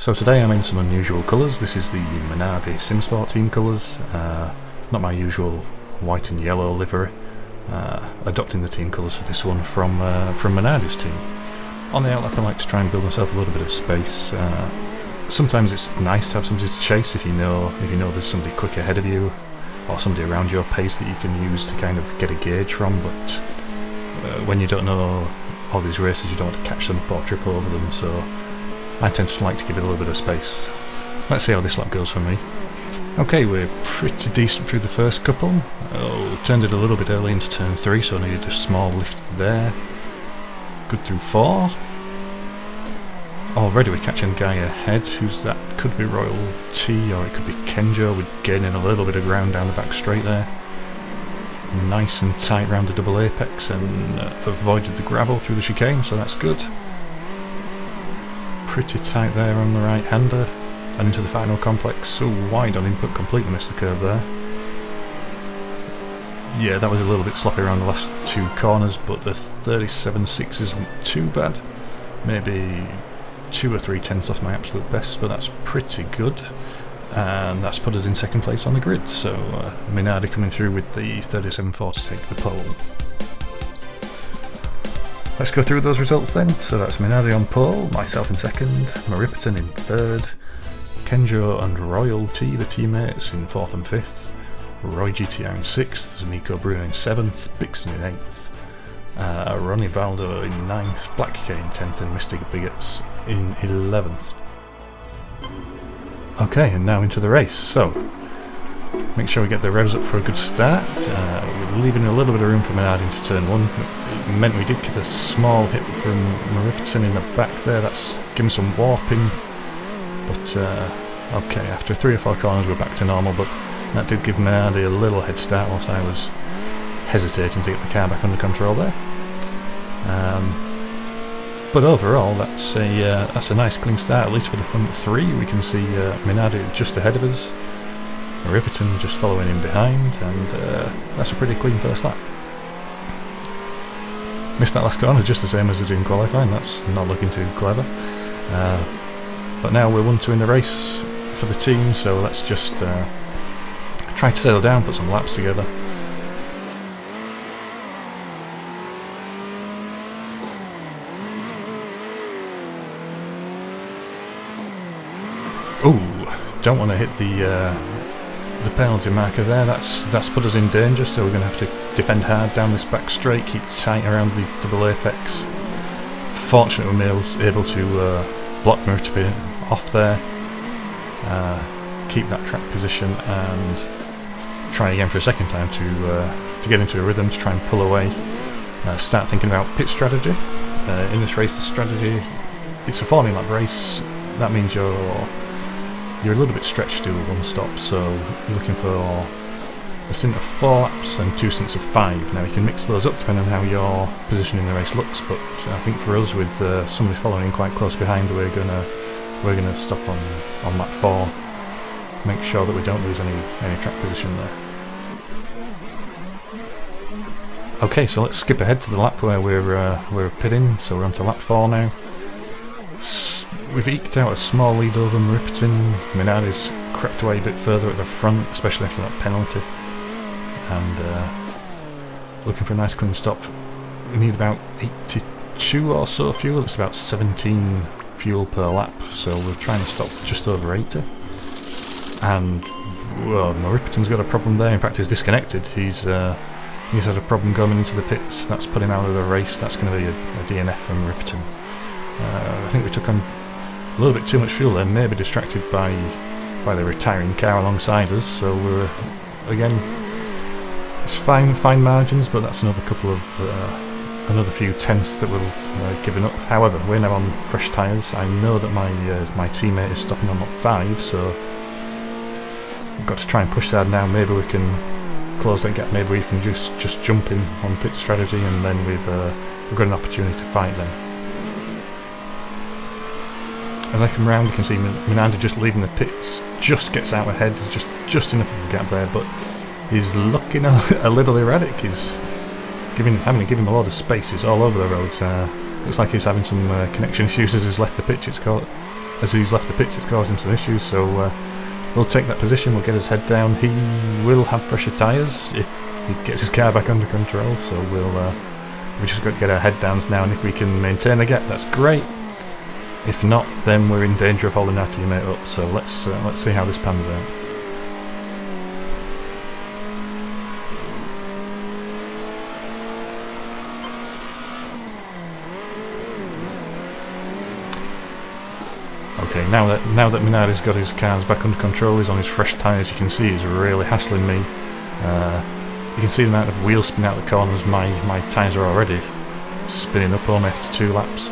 So today I'm in some unusual colours. This is the Minardi Simsport team colours, not my usual white and yellow livery. Adopting the team colours for this one from Minardi's team. On the outlap I like to try and build myself a little bit of space. Sometimes it's nice to have somebody to chase if you know there's somebody quick ahead of you, or somebody around your pace that you can use to kind of get a gauge from, but when you don't know all these races you don't want to catch them up or trip over them, so I tend to like to give it a little bit of space. Let's see how this lap goes for me. Okay, we're pretty decent through the first couple. Turned it a little bit early into turn 3, so I needed a small lift there. Good through 4. Already we're catching a guy ahead. Who's that? Could be Royalty, or it could be Kenjo. We're gaining a little bit of ground down the back straight there. Nice and tight round the double apex, and avoided the gravel through the chicane, so that's good. Pretty tight there on the right hander and into the final complex. So wide on input, completely missed the curve there. Yeah, that was a little bit sloppy around the last 2 corners, but the 37.6 isn't too bad. Maybe 2 or 3 tenths off my absolute best, but that's pretty good. And that's put us in second place on the grid, so Minardi coming through with the 37.4 to take the pole. Let's go through those results then. So that's Minardi on pole, myself in second, Muritopin in third, Kenjo and Royalty, the teammates, in 4th and 5th, RuyGTR in 6th, NiicoBruno in 7th, Bixen in 8th, Ronnie Valdo in 9th, BlackK in 10th, and MrBigots in 11th. Okay, and now into the race. So make sure we get the revs up for a good start. We're leaving a little bit of room for Minardi into turn 1. It meant we did get a small hit from Muritopin in the back there. That's given some warping. But okay, after 3 or 4 corners we're back to normal, but that did give Minardi a little head start whilst I was hesitating to get the car back under control there. But overall that's a nice clean start, at least for the front 3. We can see Minardi just ahead of us, Muritopin just following in behind, and that's a pretty clean first lap. Missed that last corner just the same as I did in qualifying. That's not looking too clever. But now we're 1-2 in the race for the team, so let's just try to settle down, put some laps together. Ooh, don't want to hit the penalty marker there. That's put us in danger, so we're going to have to defend hard down this back straight, keep tight around the double apex. Fortunately we were able to block Muritopin off there, keep that track position, and try again for a second time to get into a rhythm, to try and pull away. Start thinking about pit strategy. In this race, the strategy, it's a 40 lap race. That means you're a little bit stretched to a 1 stop, so you're looking for a stint of 4 laps and 2 stints of 5. Now you can mix those up depending on how your position in the race looks, but I think for us, with somebody following in quite close behind, we're gonna stop on lap 4, make sure that we don't lose any track position there. Okay, so let's skip ahead to the lap where we're pitting. So we're on to lap 4 now. We've eked out a small lead over Muritopin. Minardi's crept away a bit further at the front, especially after that penalty. And looking for a nice clean stop. We need about 82 or so fuel. It's about 17 fuel per lap, so we're trying to stop just over 80. And well, Muritopin's got a problem there. In fact, he's disconnected. He's had a problem going into the pits. That's put him out of the race. That's going to be a DNF from Muritopin. I think we took on a little bit too much fuel there, maybe distracted by the retiring car alongside us, so we're again, it's fine margins, but that's another few tenths that we've given up. However, we're now on fresh tyres. I know that my teammate is stopping on lap 5, so we've got to try and push that now. Maybe we can close that gap, maybe we can just jump in on pit strategy, and then we've got an opportunity to fight then. As I come round, you can see Minardi just leaving the pits, just gets out ahead, just enough of a gap there, but he's looking a little erratic. He's having to give him a lot of space. He's all over the road. Looks like he's having some connection issues as he's left the pitch, it's called. as he's left the pits, it's causing some issues, so we'll take that position, we'll get his head down. He will have fresher tyres if he gets his car back under control, so we just got to get our head downs now, and if we can maintain a gap, that's great. If not, then we're in danger of holding our teammate up, so let's see how this pans out. Okay, now that Minardi's got his cars back under control, he's on his fresh tyres, you can see he's really hassling me. You can see the amount of wheel spin out the corners. My tyres are already spinning up only after 2 laps,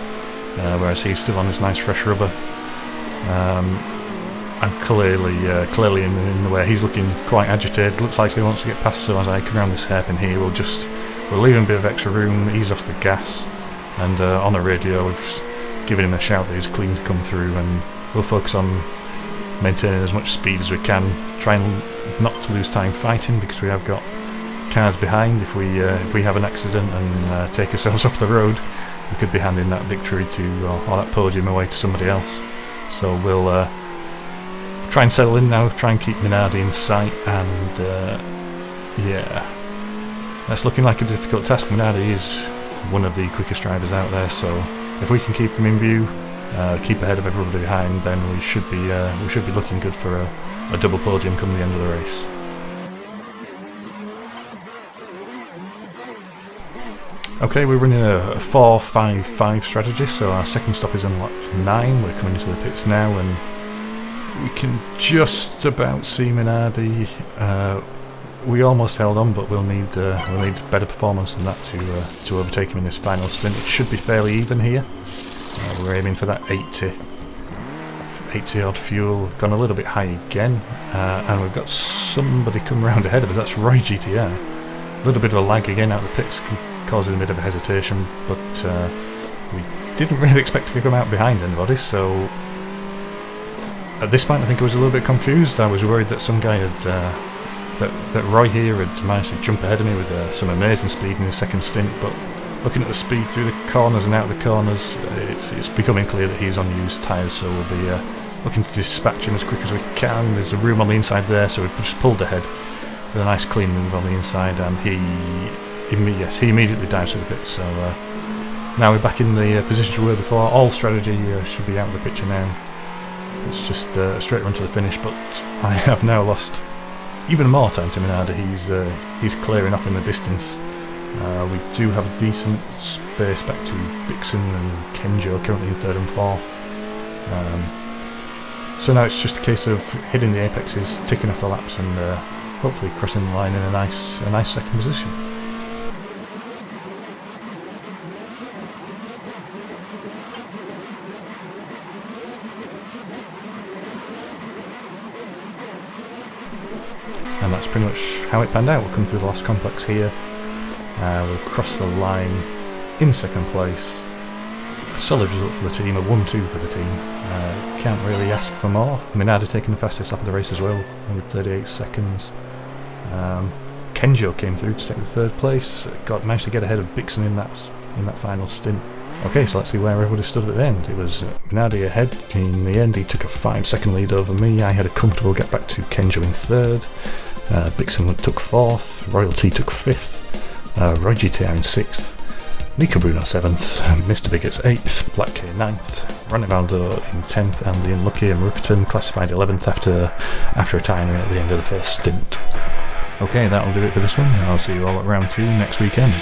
whereas he's still on his nice fresh rubber. And clearly in the way, he's looking quite agitated. Looks like he wants to get past, so as I come around this hairpin here, we'll leave him a bit of extra room, ease off the gas, and on the radio we've given him a shout that he's clean to come through, and we'll focus on maintaining as much speed as we can, trying not to lose time fighting, because we have got cars behind. If we have an accident and take ourselves off the road, we could be handing that victory to or that podium away to somebody else. So we'll try and settle in now, try and keep Minardi in sight, and yeah, that's looking like a difficult task. Minardi is one of the quickest drivers out there, so if we can keep them in view, keep ahead of everybody behind, then we should be looking good for a double podium come the end of the race. Okay, we're running a 4-5-5 strategy, so our second stop is on lap 9. We're coming into the pits now, and we can just about see Minardi. We almost held on, but we'll need better performance than that to overtake him in this final stint. It should be fairly even here. We're aiming for that 80 odd fuel. Gone a little bit high again, and we've got somebody come round ahead of us. That's RuyGTR. A little bit of a lag again out of the pits, causing a bit of a hesitation, but we didn't really expect to come out behind anybody, so at this point I think I was a little bit confused. I was worried that some guy had that Roy here had managed to jump ahead of me with some amazing speed in his second stint, but looking at the speed through the corners and out of the corners, it's becoming clear that he's on used tyres, so we'll be looking to dispatch him as quick as we can. There's a room on the inside there, so we've just pulled ahead with a nice clean move on the inside, and he immediately dives to the pits. So now we're back in the position we were before. All strategy should be out of the picture now. It's just a straight run to the finish, but I have now lost even more time to Minardi. He's clearing off in the distance. We do have a decent space back to Bixon and Kenjo, currently in 3rd and 4th. So now it's just a case of hitting the apexes, ticking off the laps, and hopefully crossing the line in a nice second position. And that's pretty much how it panned out. We'll come through the last complex here. We'll cross the line in second place. A solid result for the team, a 1-2 for the team. Can't really ask for more. Minardi taking the fastest lap of the race as well, with 38 seconds. Kenjo came through to take the 3rd place. Managed to get ahead of Bixon in that final stint. Okay, so let's see where everybody stood at the end. It was Minardi ahead. In the end, he took a 5-second lead over me. I had a comfortable get back to Kenjo in 3rd. Bixon took 4th. Royalty took 5th. RuyGTR in 6th. NiicoBruno 7th. MrBigots 8th. BlackK 9th. Ronivaldo in 10th, and the unlucky Muritopin classified 11th after a timing at the end of the first stint. Okay, that'll do it for this one. I'll see you all at round 2 next weekend.